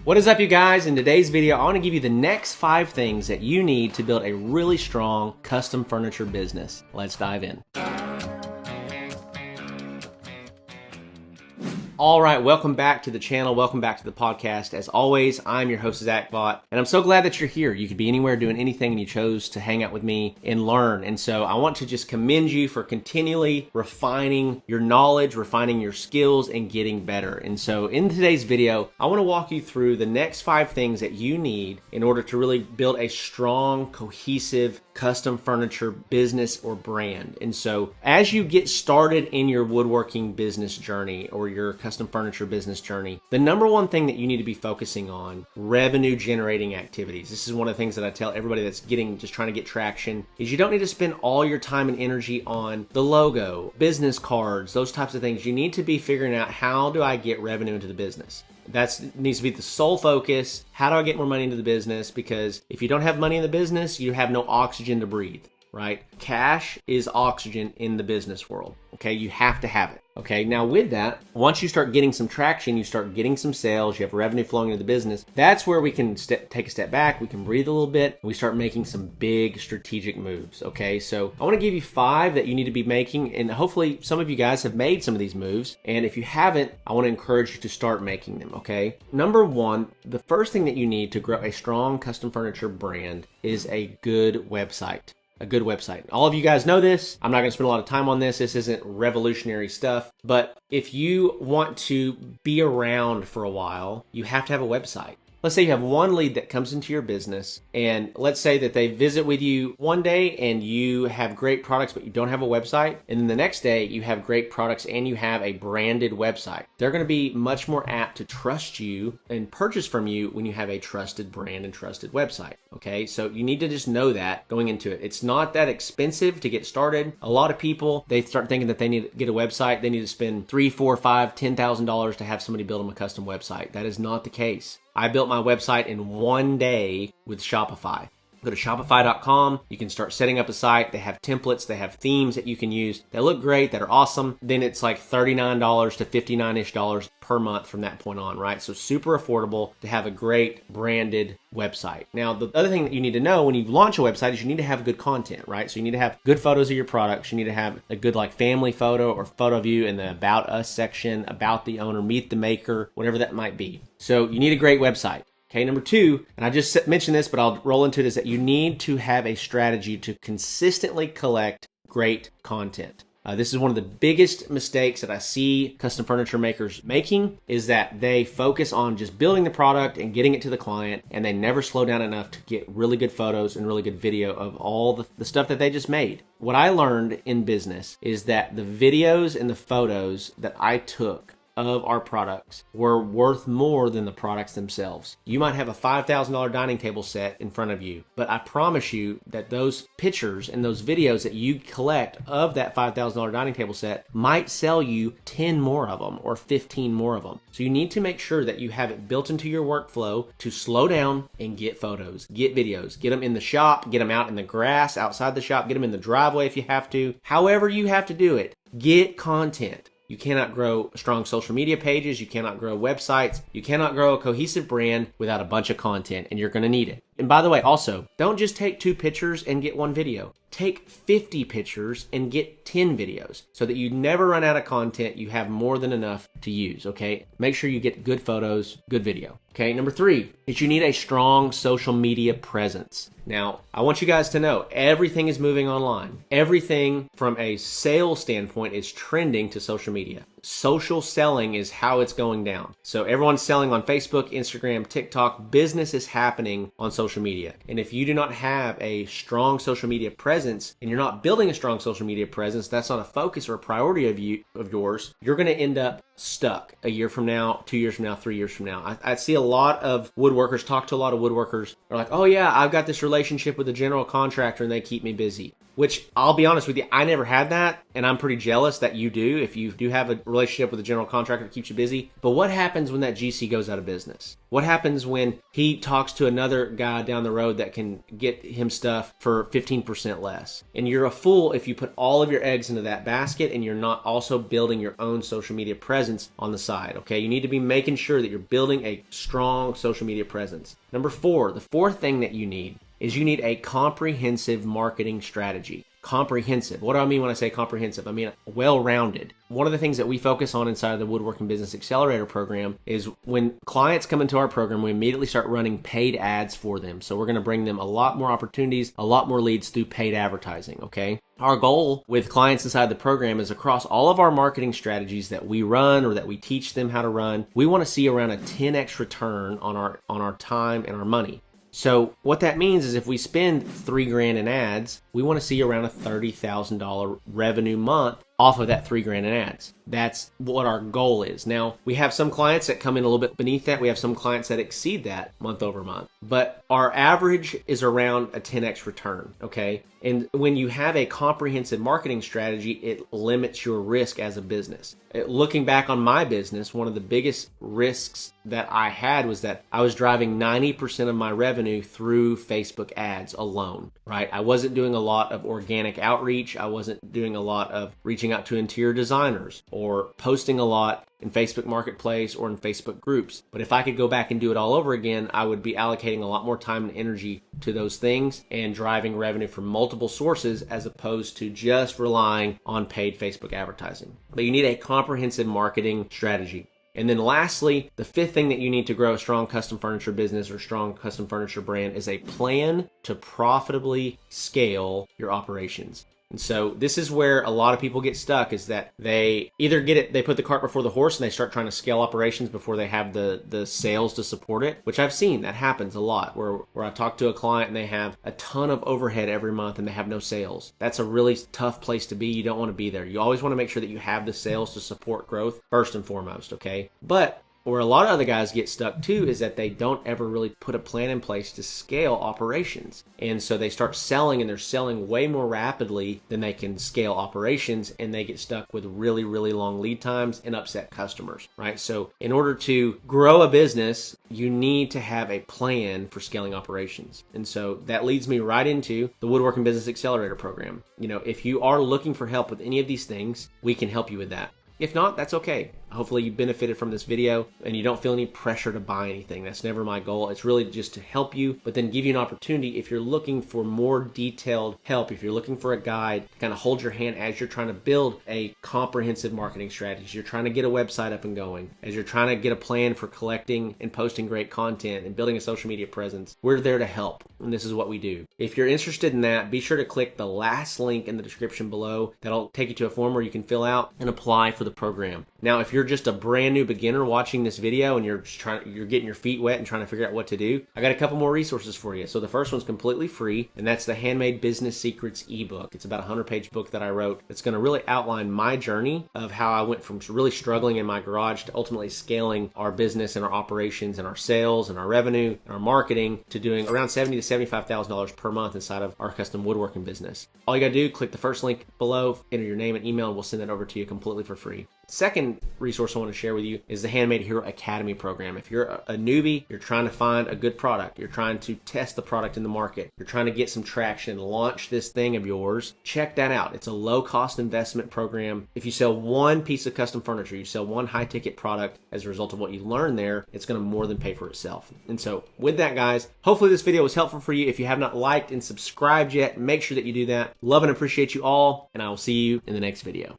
What is up, you guys? In today's video, I want to give you the next 5 things that you need to build a really strong custom furniture business. Let's dive in. All right, welcome back to the channel. Welcome back to the podcast. As always, I'm your host, Vaught, and I'm so glad that you're here. You could be anywhere doing anything, and you chose to hang out with me and learn. And so I want to just commend you for continually refining your knowledge, refining your skills, and getting better. And so in today's video, I want to walk you through the next 5 things that you need in order to really build a strong, cohesive, custom furniture business or brand. And so as you get started in your woodworking business journey or your custom furniture business journey, the number one thing that you need to be focusing on, revenue generating activities. This is one of the things that I tell everybody that's just trying to get traction, is you don't need to spend all your time and energy on the logo, business cards, those types of things. You need to be figuring out, how do I get revenue into the business? That needs to be the sole focus. How do I get more money into the business? Because if you don't have money in the business, you have no oxygen to breathe, right? Cash is oxygen in the business world, okay? You have to have it, okay? Now with that, once you start getting some traction, you start getting some sales, you have revenue flowing into the business, that's where we can take a step back, we can breathe a little bit, and we start making some big strategic moves, okay? So I want to give you 5 that you need to be making, and hopefully some of you guys have made some of these moves, and if you haven't, I want to encourage you to start making them, okay? Number 1, the first thing that you need to grow a strong custom furniture brand is a good website. A good website. All of you guys know this. I'm not going to spend a lot of time on this. This isn't revolutionary stuff. But if you want to be around for a while, you have to have a website. Let's say you have one lead that comes into your business, and let's say that they visit with you one day and you have great products, but you don't have a website. And then the next day you have great products and you have a branded website. They're going to be much more apt to trust you and purchase from you when you have a trusted brand and trusted website. Okay, so you need to just know that going into it. It's not that expensive to get started. A lot of people, they start thinking that they need to get a website. They need to spend $3, $4, $5, $10,000 to have somebody build them a custom website. That is not the case. I built my website in one day with Shopify. Go to shopify.com. You can start setting up a site. They have templates. They have themes that you can use that look great, that are awesome. Then it's like $39 to $59-ish per month from that point on, right? So super affordable to have a great branded website. Now, the other thing that you need to know when you launch a website is you need to have good content, right? So you need to have good photos of your products. You need to have a good like family photo or photo of you in the About Us section, about the owner, meet the maker, whatever that might be. So you need a great website. Okay, number 2, and I just mentioned this, but I'll roll into it, is that you need to have a strategy to consistently collect great content. This is one of the biggest mistakes that I see custom furniture makers making, is that they focus on just building the product and getting it to the client, and they never slow down enough to get really good photos and really good video of all the stuff that they just made. What I learned in business is that the videos and the photos that I took of our products were worth more than the products themselves. You might have a $5,000 dining table set in front of you, but I promise you that those pictures and those videos that you collect of that $5,000 dining table set might sell you 10 more of them or 15 more of them. So you need to make sure that you have it built into your workflow to slow down and get photos, get videos, get them in the shop, get them out in the grass outside the shop, get them in the driveway if you have to. However you have to do it, get content. You cannot grow strong social media pages. You cannot grow websites. You cannot grow a cohesive brand without a bunch of content, and you're going to need it. And by the way, also, don't just take 2 pictures and get 1 video. Take 50 pictures and get 10 videos so that you never run out of content. You have more than enough to use, okay? Make sure you get good photos, good video. Okay, number 3 is you need a strong social media presence. Now, I want you guys to know everything is moving online. Everything from a sales standpoint is trending to social media. Social selling is how it's going down. So everyone's selling on Facebook, Instagram, TikTok. Business is happening on social media. And if you do not have a strong social media presence and you're not building a strong social media presence, that's not a focus or a priority of yours, you're going to end up stuck a year from now, 2 years from now, 3 years from now. I see a lot of woodworkers, talk to a lot of woodworkers. They're like, oh yeah, I've got this relationship with a general contractor and they keep me busy. which I'll be honest with you, I never had that, and I'm pretty jealous that you do if you do have a relationship with a general contractor that keeps you busy. But what happens when that GC goes out of business? What happens when he talks to another guy down the road that can get him stuff for 15% less? And you're a fool if you put all of your eggs into that basket and you're not also building your own social media presence on the side, okay? You need to be making sure that you're building a strong social media presence. Number 4, the fourth thing that you need is you need a comprehensive marketing strategy. Comprehensive. What do I mean when I say comprehensive? I mean well-rounded. One of the things that we focus on inside of the Woodworking Business Accelerator program is when clients come into our program, we immediately start running paid ads for them. So we're going to bring them a lot more opportunities, a lot more leads through paid advertising, okay? Our goal with clients inside the program is across all of our marketing strategies that we run or that we teach them how to run, we want to see around a 10x return on our time and our money. So what that means is if we spend $3,000 in ads, we want to see around a $30,000 revenue month off of that $3,000 in ads. That's what our goal is. Now, we have some clients that come in a little bit beneath that. We have some clients that exceed that month over month. But our average is around a 10x return, okay? And when you have a comprehensive marketing strategy, it limits your risk as a business. Looking back on my business, one of the biggest risks that I had was that I was driving 90% of my revenue through Facebook ads alone, right? I wasn't doing a lot of organic outreach. I wasn't doing a lot of reaching out to interior designers or posting a lot in Facebook Marketplace or in Facebook groups. But if I could go back and do it all over again, I would be allocating a lot more time and energy to those things and driving revenue from multiple sources as opposed to just relying on paid Facebook advertising. But you need a comprehensive marketing strategy. And then lastly, the fifth thing that you need to grow a strong custom furniture business or strong custom furniture brand is a plan to profitably scale your operations. And so this is where a lot of people get stuck, is that they either they put the cart before the horse and they start trying to scale operations before they have the sales to support it, which I've seen that happens a lot where I talk to a client and they have a ton of overhead every month and they have no sales. That's a really tough place to be. You don't want to be there. You always want to make sure that you have the sales to support growth first and foremost, okay? But where a lot of other guys get stuck too is that they don't ever really put a plan in place to scale operations. And so they start selling and they're selling way more rapidly than they can scale operations, and they get stuck with really, really long lead times and upset customers, right? So in order to grow a business, you need to have a plan for scaling operations. And so that leads me right into the Woodworking Business Accelerator program. You know, if you are looking for help with any of these things, we can help you with that. If not, that's okay. Hopefully you benefited from this video and you don't feel any pressure to buy anything. That's never my goal. It's really just to help you, but then give you an opportunity if you're looking for more detailed help, if you're looking for a guide to kind of hold your hand as you're trying to build a comprehensive marketing strategy, as you're trying to get a website up and going, as you're trying to get a plan for collecting and posting great content and building a social media presence. We're there to help, and this is what we do. If you're interested in that, be sure to click the last link in the description below. That'll take you to a form where you can fill out and apply for the program. Now, if you're just a brand new beginner watching this video and you're getting your feet wet and trying to figure out what to do, I got a couple more resources for you. So the first one's completely free, and that's the Handmade Business Secrets ebook. It's about a 100-page book that I wrote. It's going to really outline my journey of how I went from really struggling in my garage to ultimately scaling our business and our operations and our sales and our revenue and our marketing to doing around $70,000 to $75,000 per month inside of our custom woodworking business. All you got to do, click the first link below, enter your name and email, and we'll send that over to you completely for free. Second resource I want to share with you is the Handmade Hero Academy program. If you're a newbie, you're trying to find a good product, you're trying to test the product in the market, you're trying to get some traction, launch this thing of yours, check that out. It's a low-cost investment program. If you sell one piece of custom furniture, you sell one high-ticket product as a result of what you learn there, it's going to more than pay for itself. And so with that, guys, hopefully this video was helpful for you. If you have not liked and subscribed yet, make sure that you do that. Love and appreciate you all, and I will see you in the next video.